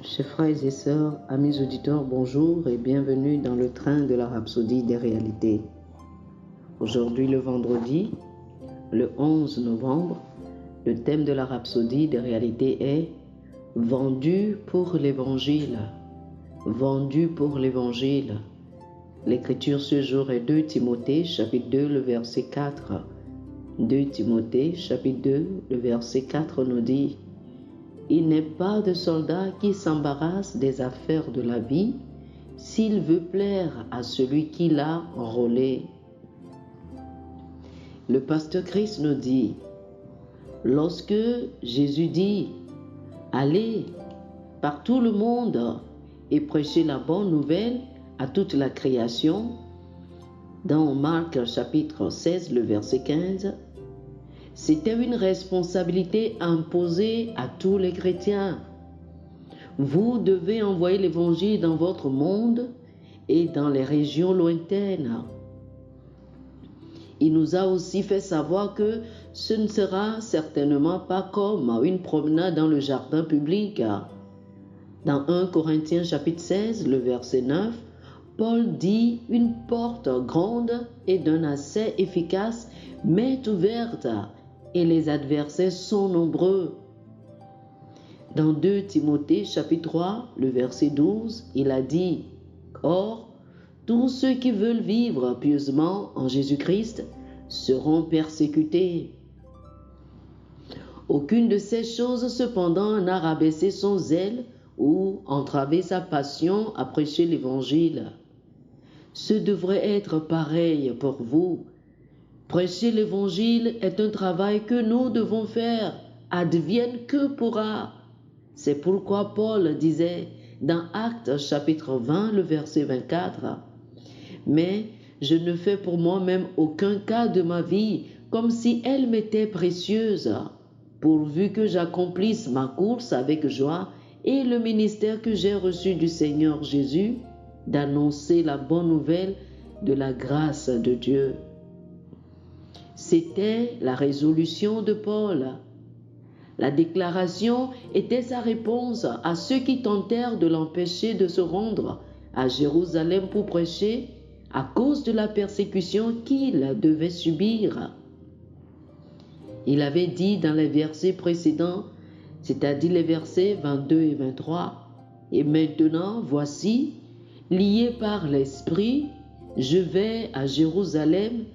Chers frères et sœurs, amis auditeurs, bonjour et bienvenue dans le train de la Rhapsodie des réalités. Aujourd'hui, le vendredi, le 11 novembre, le thème de la Rhapsodie des réalités est « Vendu pour l'Évangile ». Vendu pour l'Évangile. L'écriture ce jour est 2 Timothée, chapitre 2, le verset 4. 2 Timothée, chapitre 2, le verset 4 nous dit « Il n'est pas de soldat qui s'embarrasse des affaires de la vie s'il veut plaire à celui qui l'a enrôlé. » Le pasteur Christ nous dit « Lorsque Jésus dit « Allez par tout le monde et prêchez la bonne nouvelle à toute la création », dans Marc chapitre 16, le verset 15, c'était une responsabilité imposée à tous les chrétiens. Vous devez envoyer l'évangile dans votre monde et dans les régions lointaines. Il nous a aussi fait savoir que ce ne sera certainement pas comme une promenade dans le jardin public. Dans 1 Corinthiens chapitre 16, le verset 9, Paul dit « Une porte grande et d'un accès efficace m'est ouverte et les adversaires sont nombreux. » Dans 2 Timothée chapitre 3, le verset 12, il a dit « Or, tous ceux qui veulent vivre pieusement en Jésus-Christ seront persécutés. » Aucune de ces choses cependant n'a rabaissé son zèle ou entravé sa passion à prêcher l'Évangile. Ce devrait être pareil pour vous. Prêcher l'Évangile est un travail que nous devons faire, advienne que pourra. C'est pourquoi Paul disait dans Actes chapitre 20, le verset 24, « Mais je ne fais pour moi-même aucun cas de ma vie comme si elle m'était précieuse, pourvu que j'accomplisse ma course avec joie et le ministère que j'ai reçu du Seigneur Jésus, d'annoncer la bonne nouvelle de la grâce de Dieu. » C'était la résolution de Paul. La déclaration était sa réponse à ceux qui tentèrent de l'empêcher de se rendre à Jérusalem pour prêcher à cause de la persécution qu'il devait subir. Il avait dit dans les versets précédents, c'est-à-dire les versets 22 et 23, « Et maintenant, voici, lié par l'Esprit, je vais à Jérusalem,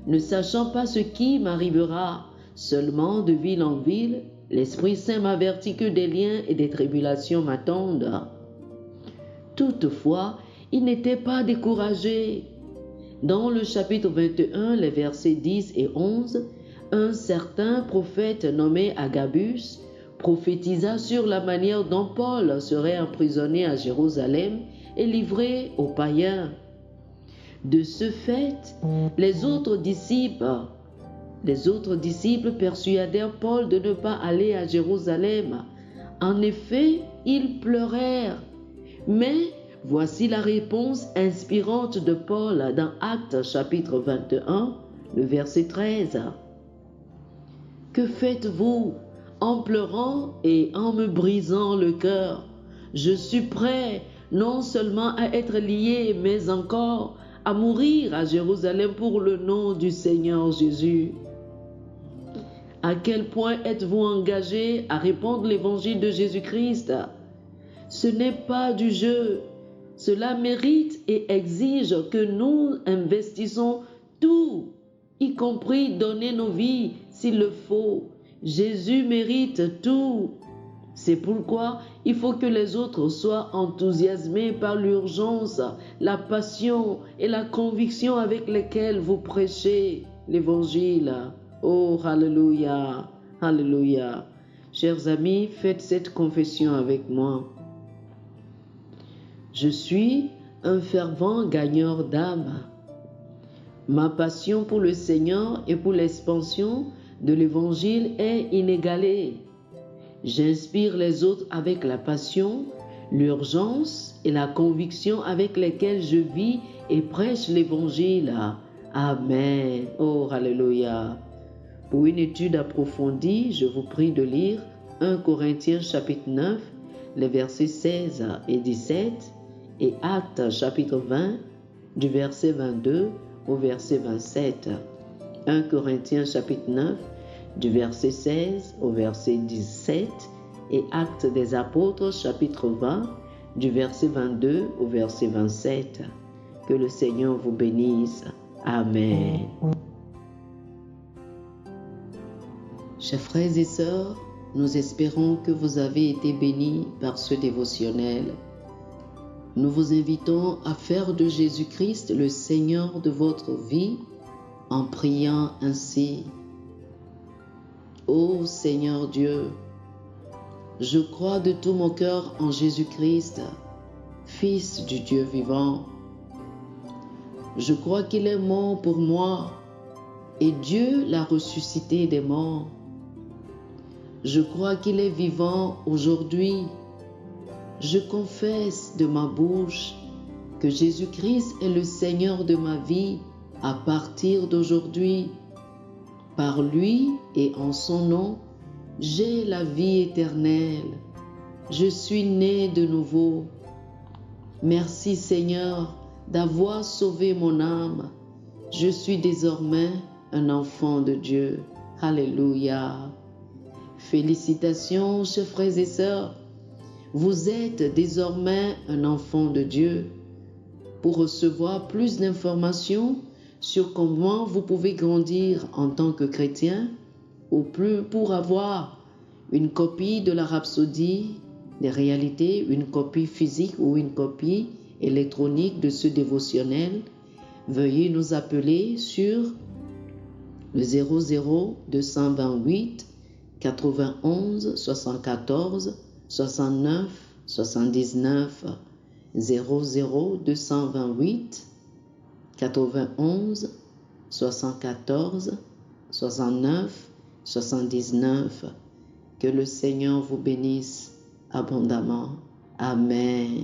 ne sachant pas ce qui m'arrivera, seulement de ville en ville, l'Esprit Saint m'avertit que des liens et des tribulations m'attendent. » Toutefois, il n'était pas découragé. Dans le chapitre 21, les versets 10 et 11, un certain prophète nommé Agabus prophétisa sur la manière dont Paul serait emprisonné à Jérusalem et livré aux païens. De ce fait, les autres disciples persuadèrent Paul de ne pas aller à Jérusalem. En effet, ils pleurèrent. Mais voici la réponse inspirante de Paul dans Actes chapitre 21, le verset 13. « Que faites-vous en pleurant et en me brisant le cœur? Je suis prêt non seulement à être lié, mais encore à mourir à Jérusalem pour le nom du Seigneur Jésus. » À quel point êtes-vous engagé à répandre l'évangile de Jésus-Christ? Ce n'est pas du jeu. Cela mérite et exige que nous investissons tout, y compris donner nos vies s'il le faut. Jésus mérite tout. C'est pourquoi il faut que les autres soient enthousiasmés par l'urgence, la passion et la conviction avec lesquelles vous prêchez l'Évangile. Oh, alléluia, alléluia. Chers amis, faites cette confession avec moi. Je suis un fervent gagneur d'âme. Ma passion pour le Seigneur et pour l'expansion de l'Évangile est inégalée. J'inspire les autres avec la passion, l'urgence et la conviction avec lesquelles je vis et prêche l'Évangile. Amen. Oh, alléluia. Pour une étude approfondie, je vous prie de lire 1 Corinthiens chapitre 9, les versets 16 et 17 et Actes chapitre 20 du verset 22 au verset 27. 1 Corinthiens chapitre 9 du verset 16 au verset 17 et Actes des Apôtres chapitre 20 du verset 22 au verset 27. Que le Seigneur vous bénisse. Amen. Chers frères et sœurs, nous espérons que vous avez été bénis par ce dévotionnel. Nous vous invitons à faire de Jésus-Christ le Seigneur de votre vie en priant ainsi. Ô Seigneur Dieu, je crois de tout mon cœur en Jésus-Christ, Fils du Dieu vivant. Je crois qu'il est mort pour moi et Dieu l'a ressuscité des morts. Je crois qu'il est vivant aujourd'hui. Je confesse de ma bouche que Jésus-Christ est le Seigneur de ma vie à partir d'aujourd'hui. Par lui et en son nom, j'ai la vie éternelle. Je suis né de nouveau. Merci Seigneur d'avoir sauvé mon âme. Je suis désormais un enfant de Dieu. Alléluia. Félicitations, chers frères et sœurs. Vous êtes désormais un enfant de Dieu. Pour recevoir plus d'informations sur comment vous pouvez grandir en tant que chrétien, ou plus pour avoir une copie de la Rhapsodie des réalités, une copie physique ou une copie électronique de ce dévotionnel, veuillez nous appeler sur le 00 228 91 74 69 79 00 228 91 74 69 79. Que le Seigneur vous bénisse abondamment. Amen.